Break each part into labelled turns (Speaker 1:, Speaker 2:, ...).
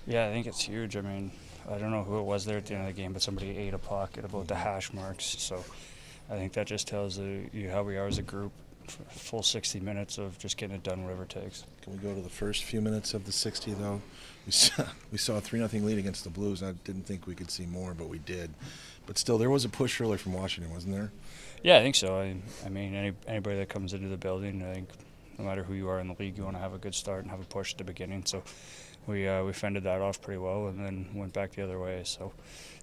Speaker 1: Yeah, I think it's huge. I mean, I don't know who it was there at the end of the game, but somebody ate a puck at about the hash marks. So I think that just tells you how we are as a group. Full 60 minutes of just getting it done, whatever it takes.
Speaker 2: Can we go to the first few minutes of the 60, though? We saw a 3-0 lead against the Blues. I didn't think we could see more, but we did. But still, there was a push early from Washington, wasn't there?
Speaker 1: Yeah, I think so. I mean, anybody that comes into the building, I think no matter who you are in the league, you want to have a good start and have a push at the beginning. So we fended that off pretty well and then went back the other way. So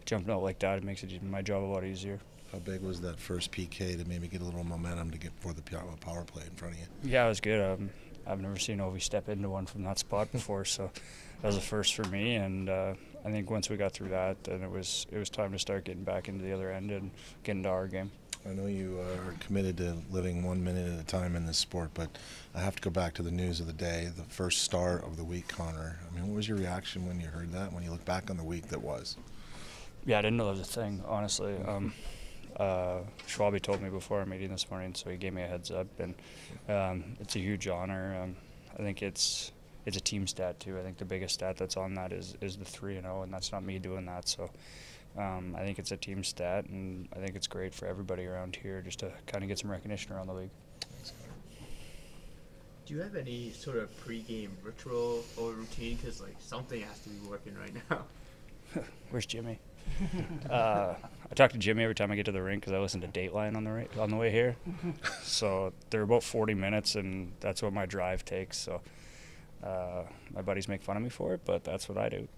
Speaker 1: jumping out like that, it makes my job a lot easier.
Speaker 2: How big was that first PK to maybe get a little momentum to get for the power play in front of you?
Speaker 1: Yeah, it was good. I've never seen Ovi step into one from that spot before, so that was a first for me. And I think once we got through that, then it was time to start getting back into the other end and getting to our game.
Speaker 2: I know you are committed to living 1 minute at a time in this sport, but I have to go back to the news of the day, the first star of the week, Connor. I mean, what was your reaction when you heard that, when you look back on the week that was?
Speaker 1: Yeah, I didn't know that was a thing, honestly. Schwalbe told me before our meeting this morning, so he gave me a heads up, and it's a huge honor. I think it's a team stat too. I think the biggest stat that's on that is the 3-0, and that's not me doing that. So I think it's a team stat, and I think it's great for everybody around here just to kind of get some recognition around the league.
Speaker 3: Do you have any sort of pregame ritual or routine? Because like something has to be working right now.
Speaker 1: Where's Jimmy? I talk to Jimmy every time I get to the rink because I listen to Dateline on the way here. So they're about 40 minutes, and that's what my drive takes. So my buddies make fun of me for it, but that's what I do.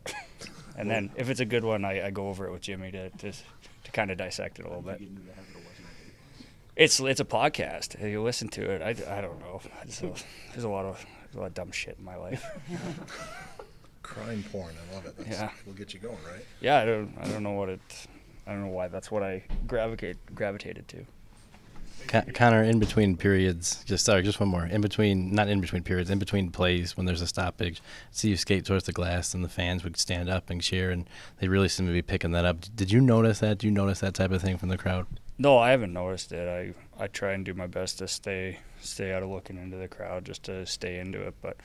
Speaker 1: And then if it's a good one, I go over it with Jimmy to kind of dissect it a little bit. It's a podcast. You listen to it. I don't know. There's a lot of dumb shit in my life.
Speaker 2: Crime porn, I love it. Will get you going, right?
Speaker 1: Yeah, I don't know why that's what I gravitated to.
Speaker 4: Connor, in between periods, just one more. In between plays, when there's a stoppage, see you skate towards the glass, and the fans would stand up and cheer, and they really seem to be picking that up. Did you notice that? Do you notice that type of thing from the crowd?
Speaker 1: No, I haven't noticed it. I try and do my best to stay out of looking into the crowd, just to stay into it. But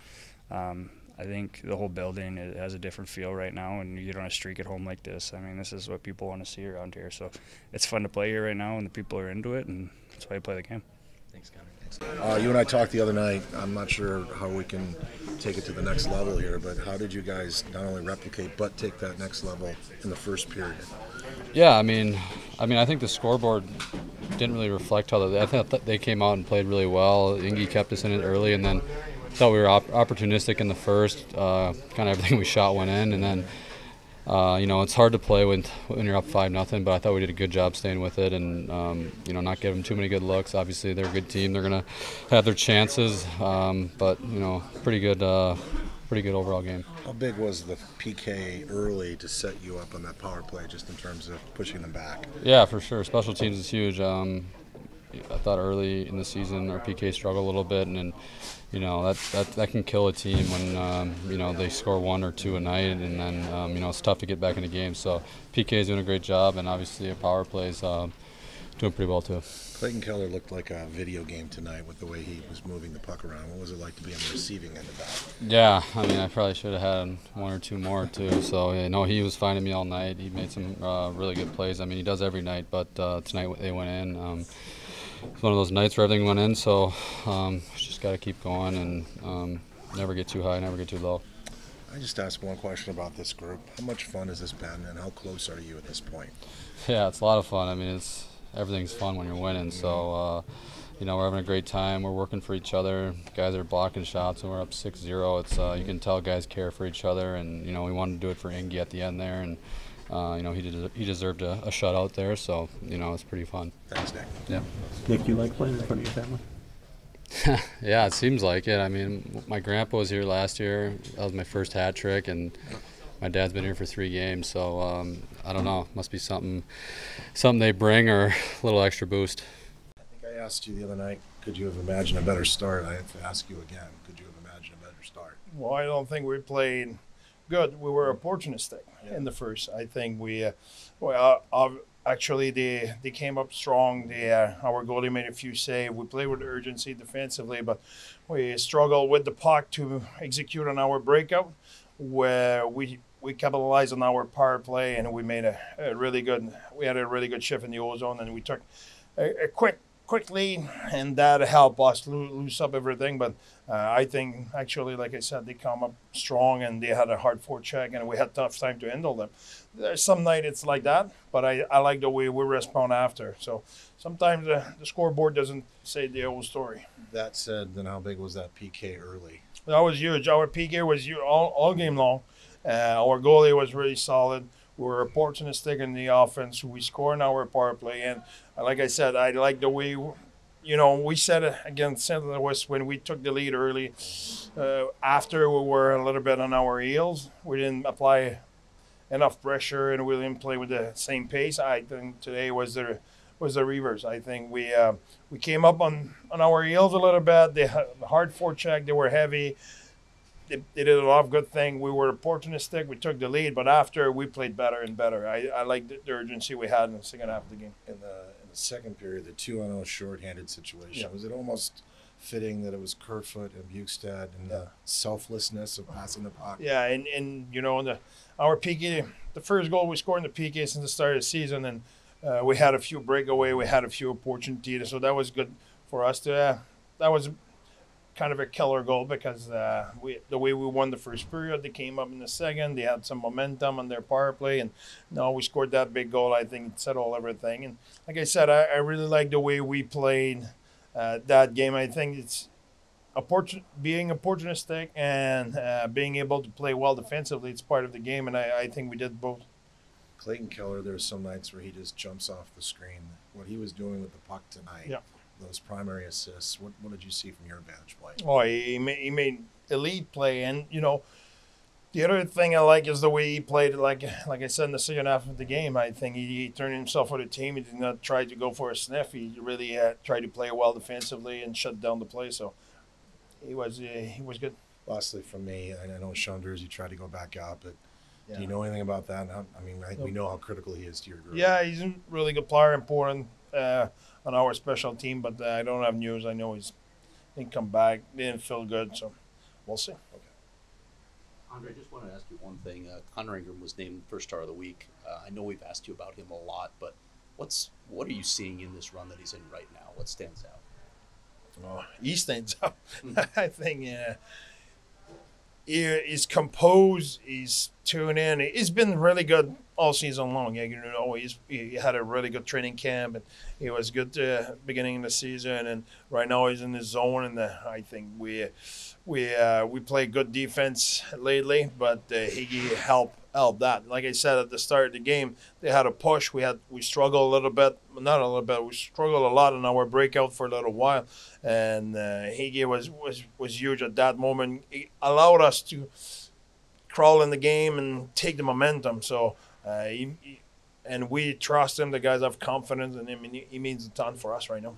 Speaker 1: I think the whole building has a different feel right now, and you get on a streak at home like this. I mean, this is what people want to see around here. So it's fun to play here right now, and the people are into it, and that's why you play the game.
Speaker 4: Thanks, Connor.
Speaker 2: You and I talked the other night. I'm not sure how we can take it to the next level here, but how did you guys not only replicate but take that next level in the first period?
Speaker 5: Yeah, I mean, I think the scoreboard didn't really reflect how I thought they came out and played really well. Ingy kept us in it early, and then thought we were opportunistic in the first. Kind of everything we shot went in, and then it's hard to play when you're up 5-0. But I thought we did a good job staying with it, and not give them too many good looks. Obviously, they're a good team. They're gonna have their chances, but pretty good overall game.
Speaker 2: How big was the PK early to set you up on that power play, just in terms of pushing them back?
Speaker 5: Yeah, for sure. Special teams is huge. I thought early in the season our PK struggled a little bit, and then that can kill a team when they score 1 or 2 a night, and then it's tough to get back in the game. So PK is doing a great job, and obviously our power play is doing pretty well too.
Speaker 2: Clayton Keller looked like a video game tonight with the way he was moving the puck around. What was it like to be on the receiving end of that?
Speaker 5: Yeah, I probably should have had 1 or 2 more too. So he was finding me all night. He made some really good plays. He does every night, but tonight they went in. It's one of those nights where everything went in, so just got to keep going and never get too high, never get too low.
Speaker 2: I just asked one question about this group. How much fun has this been, and how close are you at this point?
Speaker 5: Yeah, it's a lot of fun. Everything's fun when you're winning, so we're having a great time. We're working for each other. Guys are blocking shots, and we're up 6-0. It's you can tell guys care for each other, and we wanted to do it for Ingy at the end there, and he deserved a shutout there, so it's pretty fun.
Speaker 2: Thanks, Nick.
Speaker 5: Yeah.
Speaker 6: Nick, do you like playing in front of your family?
Speaker 5: Yeah, it seems like it. My grandpa was here last year. That was my first hat trick, and my dad's been here for 3 games. So I don't know. Must be something they bring, or a little extra boost.
Speaker 2: I think I asked you the other night, could you have imagined a better start? I have to ask you again. Could you have imagined a better start?
Speaker 7: Well, I don't think we played good. We were opportunistic in the first. I think actually they came up strong. Our goalie made a few saves. We played with urgency defensively, but we struggled with the puck to execute on our breakout. where we capitalized on our power play, and we made a really good. We had a really good shift in the ozone, and we took a quick lead, and that helped us loose up everything. But I think actually, like I said, they come up strong, and they had a hard forecheck, and we had tough time to handle them. There's some night it's like that, but I like the way we respond after. So sometimes the scoreboard doesn't say the whole story.
Speaker 2: That said, then how big was that PK early?
Speaker 7: That was huge. Our PK was huge all game long. Our goalie was really solid. We were opportunistic in the offense. We scored in our power play. And like I said, I like the way, we said it against St. Louis when we took the lead early. After we were a little bit on our heels, we didn't apply enough pressure and we didn't play with the same pace. I think today was the reverse. I think we came up on our heels a little bit. They had a hard forecheck. They were heavy. They did a lot of good things. We were opportunistic. We took the lead, but after we played better and better. I like the urgency we had in the second half of the game.
Speaker 2: In the second period, the 2-on-0 shorthanded situation, was it almost fitting that it was Kerfoot and Bukestad and the selflessness of passing the puck?
Speaker 7: Yeah, and our PK, the first goal we scored in the PK since the start of the season, and we had a few breakaway, we had a few opportunities, so that was good for us to. That was kind of a killer goal because the way we won the first period, they came up in the second. They had some momentum on their power play, and now we scored that big goal. I think it settled everything. And like I said, I really like the way we played that game. I think it's being opportunistic and being able to play well defensively. It's part of the game, and I think we did both.
Speaker 2: Clayton Keller, there's some nights where he just jumps off the screen. What he was doing with the puck tonight.
Speaker 7: Yeah.
Speaker 2: Those primary assists, what did you see from your vantage point?
Speaker 7: Oh, he made elite play, and the other thing I like is the way he played. Like I said in the second half of the game, I think he turned himself for the team. He did not try to go for a sniff. He really tried to play well defensively and shut down the play. So he was good.
Speaker 2: Lastly, from me, I know Chanders, you tried to go back out, but do you know anything about that? I think we know how critical he is to your group.
Speaker 7: Yeah, he's a really good player, important on our special team, but I don't have news. I know he's didn't come back, didn't feel good, so we'll see.
Speaker 2: Okay.
Speaker 8: André, just want to ask you one thing. Connor Ingram was named first star of the week. I know we've asked you about him a lot, but what are you seeing in this run that he's in right now? What stands out?
Speaker 7: Oh, he stands out. I think he's composed. He's tuned in. He's been really good all season long. He had a really good training camp, and he was good beginning of the season. And right now he's in the zone. And I think we play good defense lately, but he helped that. Like I said at the start of the game, they had a push. We struggled a little bit, not a little bit. We struggled a lot in our breakout for a little while, and Higgy was huge at that moment. He allowed us to crawl in the game and take the momentum. So and we trust him. The guys have confidence in him, and he means a ton for us right now.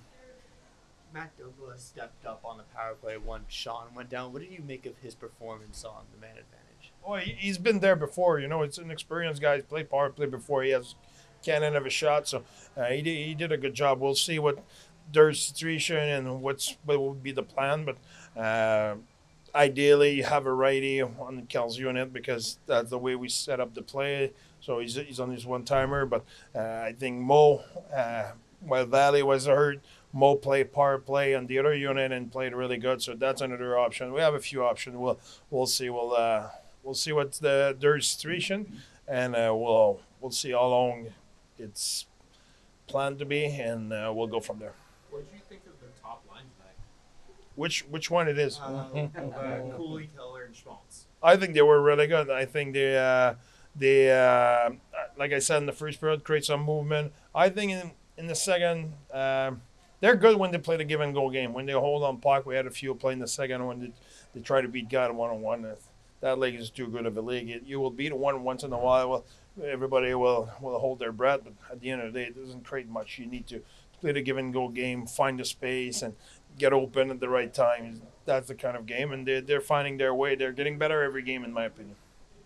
Speaker 3: Matt Douglas stepped up on the power play once Sean went down. What did you make of his performance on the man advantage?
Speaker 7: Oh, he's been there before. It's an experienced guy. He's played power play before. He has cannon of a shot, so he did a good job. We'll see what their situation and what will be the plan, but ideally you have a righty on Cal's unit because that's the way we set up the play. So he's on his one-timer, but I think Mo, while Valley was hurt, Mo played power play on the other unit and played really good. So that's another option. We have a few options. We'll see. We'll see what's their situation, and we'll see how long it's planned to be, and we'll go from there.
Speaker 9: What did you think of the top line tonight?
Speaker 7: Which one it is?
Speaker 9: Cooley, Keller, and Schmaltz.
Speaker 7: I think they were really good. I think they like I said in the first period, create some movement. I think in the second, they're good when they play the give and go game. When they hold on puck, we had a few play in the second when they try to beat God one-on-one. That league is too good of a league. You will beat one once in a while. Well, everybody will hold their breath, but at the end of the day, it doesn't create much. You need to play the give and go game, find the space, and get open at the right time. That's the kind of game, and they're finding their way. They're getting better every game, in my opinion.